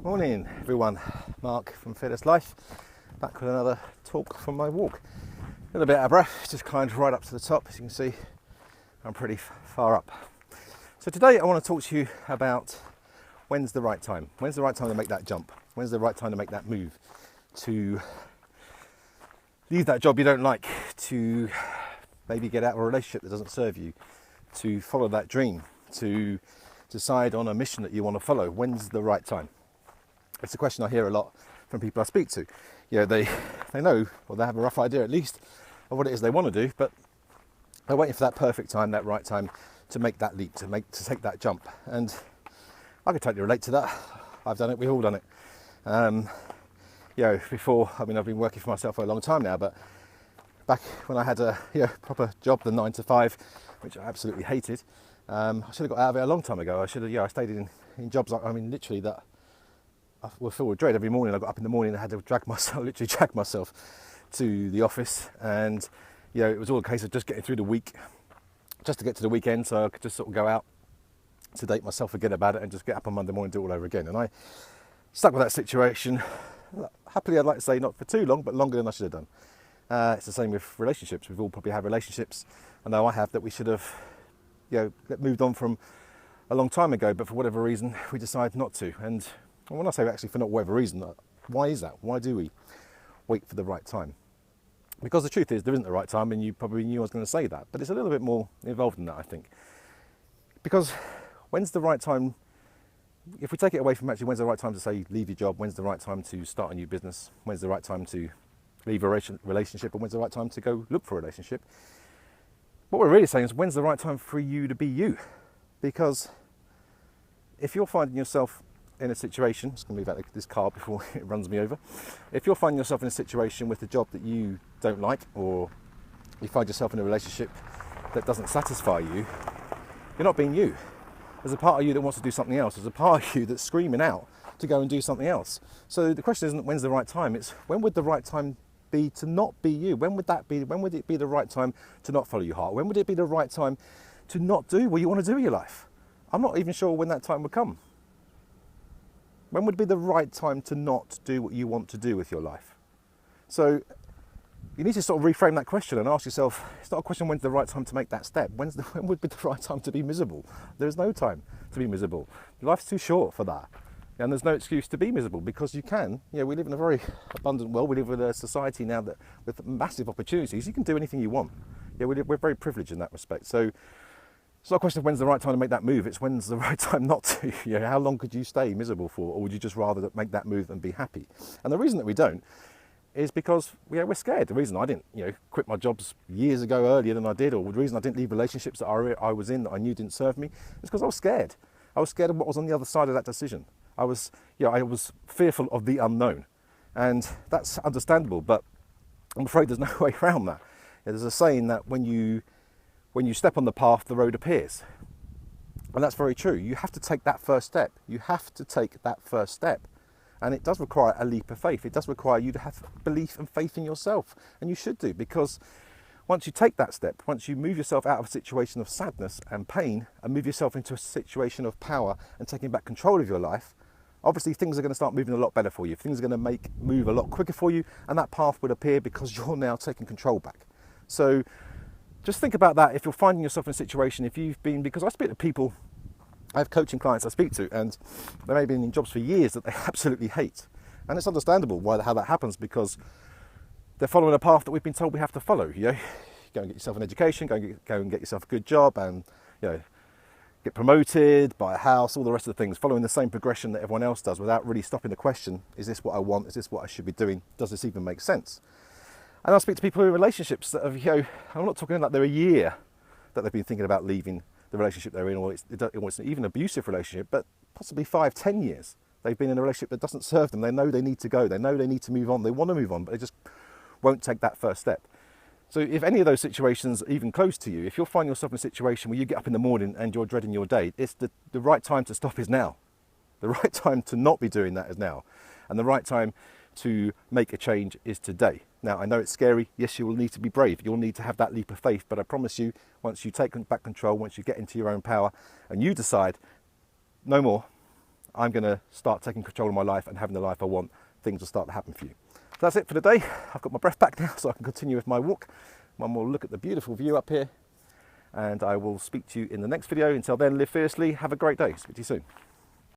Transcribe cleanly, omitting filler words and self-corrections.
Morning everyone, Mark from Fearless Life, back with another talk from my walk. A little bit out of breath, just climbed right up to the top. As you can see, I'm pretty far up. So today I want to talk to you about when's the right time. When's the right time to make that jump? When's the right time to make that move? To leave that job you don't like, to maybe get out of a relationship that doesn't serve you, to follow that dream, to decide on a mission that you want to follow. When's the right time? It's a question I hear a lot from people I speak to. You know, they know, or they have a rough idea at least, of what it is they want to do, but they're waiting for that perfect time, that right time to make that leap, to take that jump. And I can totally relate to that. I've done it, we've all done it. Before, I've been working for myself for a long time now, but back when I had a proper job, the 9 to 5, which I absolutely hated, I should have got out of it a long time ago. I stayed in jobs literally that I was filled with dread. Every morning I got up in the morning and I had to drag myself to the office, and it was all a case of just getting through the week, just to get to the weekend, so I could just sort of go out, sedate myself, forget about it, and just get up on Monday morning and do it all over again. And I stuck with that situation, happily I'd like to say not for too long, but longer than I should have done. It's the same with relationships. We've all probably had relationships, I know I have, that we should have moved on from a long time ago, but for whatever reason we decide not to. And when I say actually for not whatever reason, why is that? Why do we wait for the right time? Because the truth is there isn't the right time, and you probably knew I was going to say that, but it's a little bit more involved than that, I think. Because when's the right time? If we take it away from actually when's the right time to say leave your job, when's the right time to start a new business, when's the right time to leave a relationship, and when's the right time to go look for a relationship, what we're really saying is when's the right time for you to be you? Because if you're finding yourself in a situation, I'm just going to move out this car before it runs me over. If you're finding yourself in a situation with a job that you don't like, or you find yourself in a relationship that doesn't satisfy you, you're not being you. There's a part of you that wants to do something else. There's a part of you that's screaming out to go and do something else. So the question isn't when's the right time, it's when would the right time be to not be you? When would that be? When would it be the right time to not follow your heart? When would it be the right time to not do what you want to do in your life? I'm not even sure when that time would come. When would be the right time to not do what you want to do with your life? So you need to sort of reframe that question and ask yourself, it's not a question when's the right time to make that step. When would be the right time to be miserable? There's no time to be miserable. Life's too short for that. And there's no excuse to be miserable, because you can. We live in a very abundant world. We live in a society now that with massive opportunities, you can do anything you want. We're very privileged in that respect. So it's not a question of when's the right time to make that move, it's when's the right time not to. How long could you stay miserable for, or would you just rather make that move and be happy? And the reason that we don't is because we're scared. The reason I didn't quit my jobs years ago earlier than I did, or the reason I didn't leave relationships that I was in that I knew didn't serve me, is because I was scared. I was scared of what was on the other side of that decision. I was fearful of the unknown, and that's understandable, but I'm afraid there's no way around that. There's a saying that when you step on the path, the road appears. And that's very true. You have to take that first step. You have to take that first step. And it does require a leap of faith. It does require you to have belief and faith in yourself. And you should do, because once you take that step, once you move yourself out of a situation of sadness and pain and move yourself into a situation of power and taking back control of your life, obviously things are going to start moving a lot better for you. Things are going to move a lot quicker for you, and that path would appear because you're now taking control back. So just think about that if you're finding yourself in a situation, because I speak to people, I have coaching clients I speak to, and they may have been in jobs for years that they absolutely hate. And it's understandable how that happens, because they're following a path that we've been told we have to follow. Go and get yourself an education, go and get yourself a good job, and get promoted, buy a house, all the rest of the things, following the same progression that everyone else does, without really stopping the question, is this what I want? Is this what I should be doing? Does this even make sense? And I speak to people who are in relationships that have, I'm not talking like they're a year that they've been thinking about leaving the relationship they're in, or it's even an abusive relationship, but possibly 5-10 years. They've been in a relationship that doesn't serve them. They know they need to go. They know they need to move on. They want to move on, but they just won't take that first step. So if any of those situations are even close to you, if you're finding yourself in a situation where you get up in the morning and you're dreading your day, it's the right time to stop is now. The right time to not be doing that is now. And the right time to make a change is today. Now, I know it's scary. Yes, you will need to be brave. You'll need to have that leap of faith. But I promise you, once you take back control, once you get into your own power and you decide, no more, I'm going to start taking control of my life and having the life I want. Things will start to happen for you. So that's it for today. I've got my breath back now, so I can continue with my walk. One more look at the beautiful view up here, and I will speak to you in the next video. Until then, live fiercely. Have a great day. Speak to you soon.